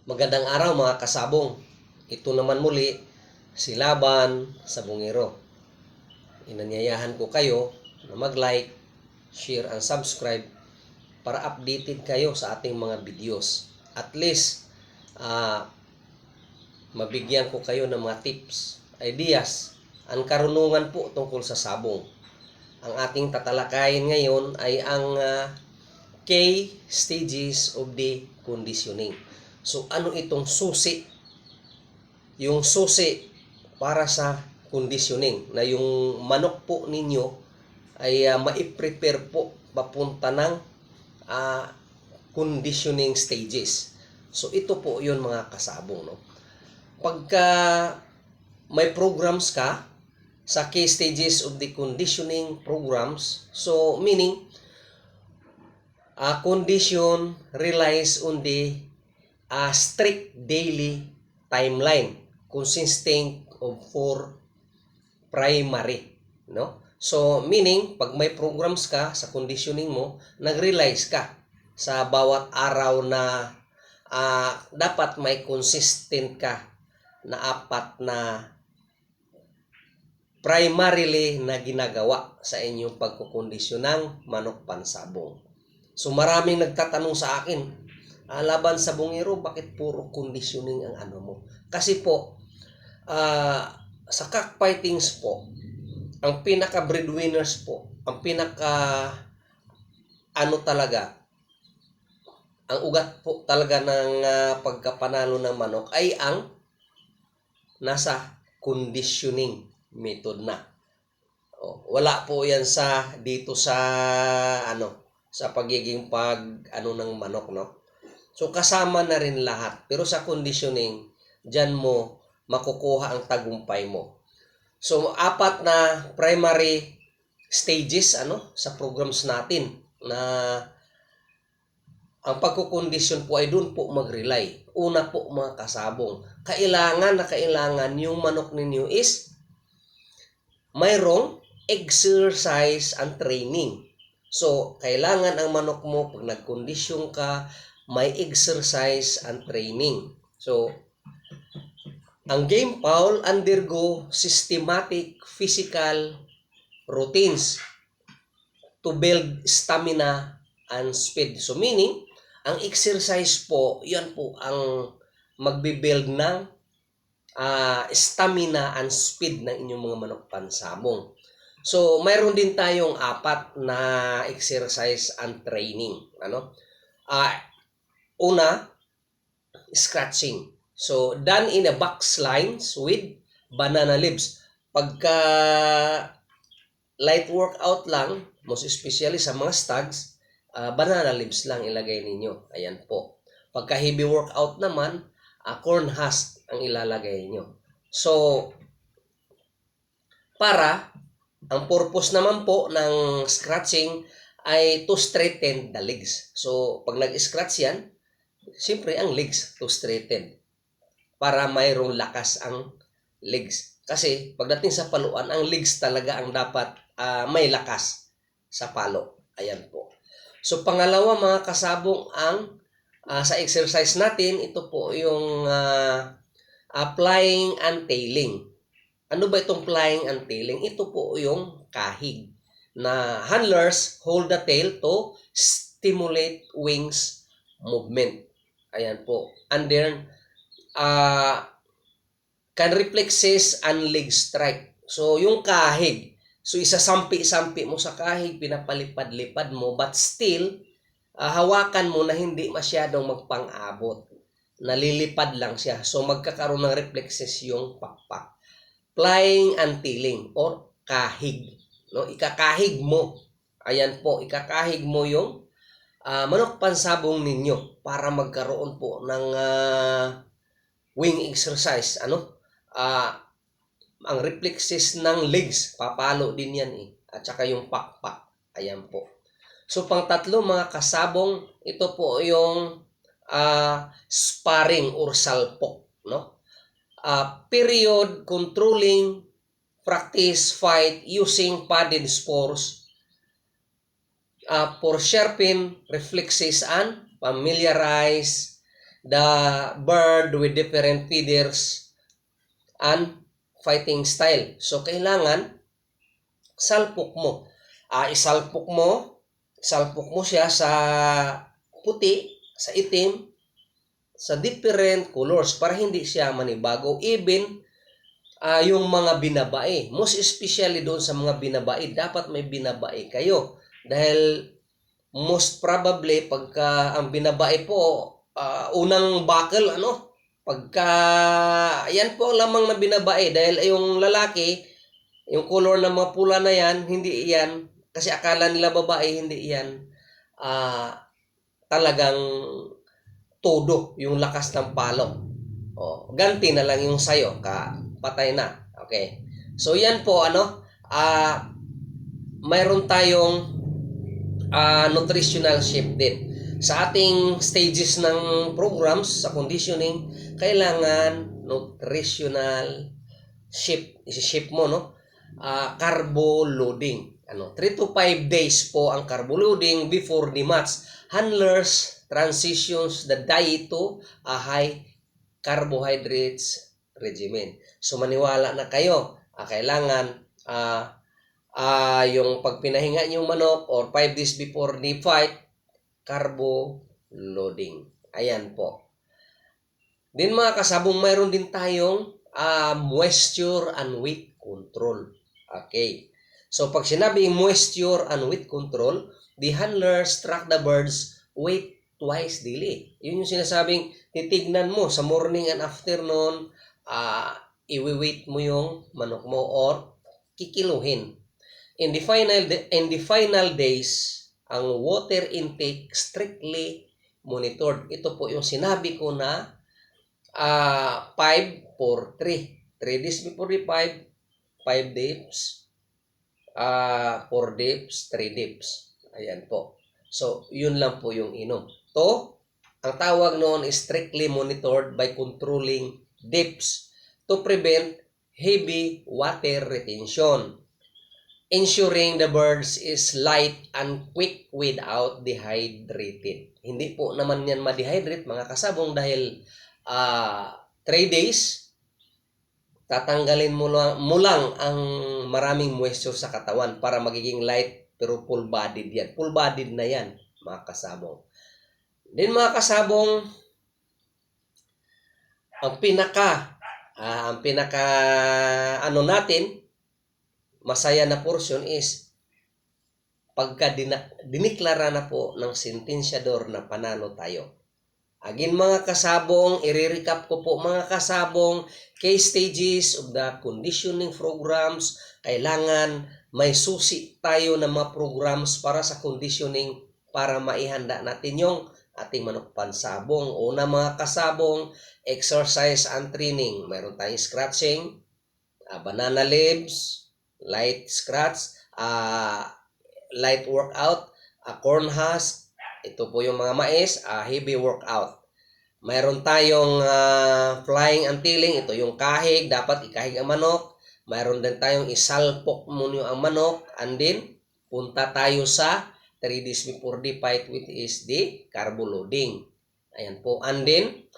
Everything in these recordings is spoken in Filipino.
Magandang araw mga kasabong. Ito naman muli si Laban sa Bungero. Inanyayahan ko kayo na mag-like, share, and subscribe para updated kayo sa ating mga videos. At least, mabigyan ko kayo ng mga tips, ideas, ang karunungan po tungkol sa sabong. Ang ating tatalakayin ngayon ay ang key stages of the conditioning. So, ano itong susi? Yung susi para sa conditioning na yung manok po ninyo ay mai-prepare po papunta ng conditioning stages. So, ito po yun mga kasabong. No? Pagka may programs ka sa key stages of the conditioning programs, so meaning, condition relies on the strict daily timeline consisting of 4 primary, no? So meaning pag may programs ka sa conditioning mo, nag-realize ka sa bawat araw na dapat may consistent ka na 4 na primarily na ginagawa sa inyong pagkukondisyon ng manok pansabong. So maraming nagtatanong sa akin, Laban sa Bungero, bakit puro conditioning ang ano mo? Kasi po, sa cockfightings po, ang pinaka breadwinners po, ang pinaka talaga, ang ugat po talaga ng pagkapanalo ng manok ay ang nasa conditioning method na. Wala po yan sa dito sa sa pagiging ng manok, no? So kasama na rin lahat. Pero sa conditioning, diyan mo makukuha ang tagumpay mo. So 4 na primary stages sa programs natin na ang pagkukondisyon po ay doon po mag-rely. Una po mga kasabong, kailangan yung manok ninyo is mayroong exercise and training. So kailangan ang manok mo pag nagkondisyon ka, may exercise and training. So, ang game fowl undergo systematic physical routines to build stamina and speed. So, meaning, ang exercise po, yan po ang magbibuild ng stamina and speed ng inyong mga manok pansabong. So, mayroon din tayong 4 na exercise and training. Una, scratching. So, done in a box lines with banana leaves. Pagka light workout lang, most especially sa mga stags, banana leaves lang ilagay ninyo. Ayan po. Pagka heavy workout naman, corn husk ang ilalagay niyo. So, ang purpose naman po ng scratching ay to straighten the legs. So, pag nag-scratch yan, siyempre ang legs to straighten para mayroong lakas ang legs. Kasi pagdating sa paluan, ang legs talaga ang dapat may lakas sa palo. Ayan po. So pangalawa mga kasabong, ang sa exercise natin, ito po yung flying and tailing. Ano ba itong flying and tailing? Ito po yung kahig na handlers hold the tail to stimulate wings movement. Ayan po. And then, can reflexes and leg strike. So, yung kahig. So, isasampi-sampi mo sa kahig, pinapalipad-lipad mo, but still, hawakan mo na hindi masyadong magpang-abot. Nalilipad lang siya. So, magkakaroon ng reflexes yung pakpak. Flying and tailing or kahig. No? Ikakahig mo. Ayan po, ikakahig mo yung manok pansabong ninyo para magkaroon po ng wing exercise. Ang reflexes ng legs, papalo din yan at saka yung pakpak. Ayan po. So pang-tatlo mga kasabong, ito po yung sparring or salpok, no? Period controlling practice fight using padded spores for sharpen reflexes and familiarize the bird with different feathers and fighting style. So, kailangan salpok mo. Isalpok mo siya sa puti, sa itim, sa different colors para hindi siya manibago. Even yung mga binabae, most especially doon sa mga binabae, dapat may binabae kayo. Dahil most probably, pagka ang binabae po, unang buckle, pagka, yan po lamang na binabae. Dahil yung lalaki, yung color ng mga pula na yan, hindi yan, kasi akala nila babae, hindi yan, talagang todo yung lakas ng palo. Ganti na lang yung sayo, patay na. Okay. So yan po mayroon tayong nutritional shift din. Sa ating stages ng programs sa conditioning, kailangan nutritional shift. I-shift mo, carbo loading. 3 to 5 days po ang carbo loading before the match. Handlers transitions the diet to a high carbohydrates regimen. So maniwala na kayo, kailangan yung pagpinahinga niyong manok or 5 days before the fight, carbo loading. Ayan po. Din mga kasabong, mayroon din tayong moisture and weight control. Okay. So pag sinabing moisture and weight control, the handlers track the birds' weight twice daily. Yun yung sinasabing titignan mo sa morning and afternoon, iwi-weight mo yung manok mo or kikiluhin. In the final days, ang water intake strictly monitored. Ito po yung sinabi ko na 5 for 3. 3 days before the 5 dips, 4 dips, 3 dips. Ayan po. So, yun lang po yung inom. Ang tawag noon is strictly monitored by controlling dips to prevent heavy water retention, ensuring the birds is light and quick without dehydrated. Hindi po naman yan ma-dehydrate mga kasabong dahil 3 days, tatanggalin mo lang ang maraming moisture sa katawan para magiging light pero full-bodied yan. Full-bodied na yan mga kasabong. Then mga kasabong, ang pinaka natin, masaya na portion is pagka diniklara na po ng sentensyador na panalo tayo. Again mga kasabong, i-recap ko po mga kasabong, case stages of the conditioning programs. Kailangan may susi tayo ng mga programs para sa conditioning para maihanda natin yung ating manok pansabong. Una mga kasabong, exercise and training. Mayroon tayong scratching, banana leaves, light scratch, light workout, corn husk, ito po yung mga mais, heavy workout. Mayroon tayong flying and tealing, ito yung kahig, dapat ikahig ang manok. Mayroon din tayong isalpok muna ang manok, and then punta tayo sa 3 days before the fight, which is the carbo loading. Ayan po. And then,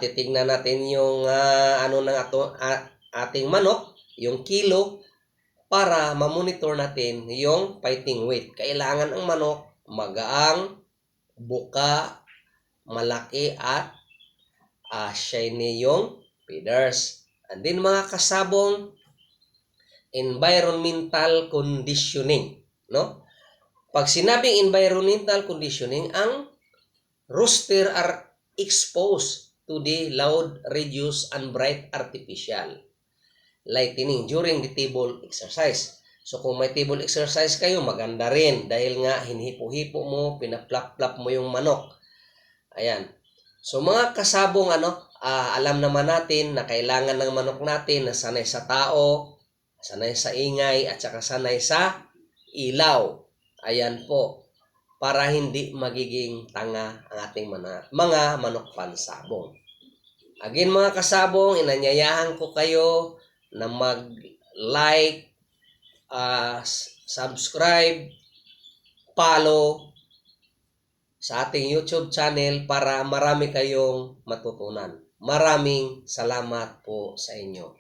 titignan natin yung ating manok, yung kilo, para ma-monitor natin yung fighting weight. Kailangan ang manok magaang, buka, malaki at shiny yung feathers. And then mga kasabong, environmental conditioning, Pag sinabing environmental conditioning, ang rooster are exposed to the loud, reduced, and bright artificial lightning during the table exercise. So kung may table exercise kayo, maganda rin dahil nga hinhipo-hipo mo, pinaplap-plap mo yung manok. Ayan. So mga kasabong alam naman natin na kailangan ng manok natin na sanay sa tao, sanay sa ingay, at saka sanay sa ilaw. Ayan po, para hindi magiging tanga ang ating mga manok pansabong. Again mga kasabong, inanyayahan ko kayo na mag-like, subscribe, follow, sa ating YouTube channel para marami kayong matutunan. Maraming salamat po sa inyo.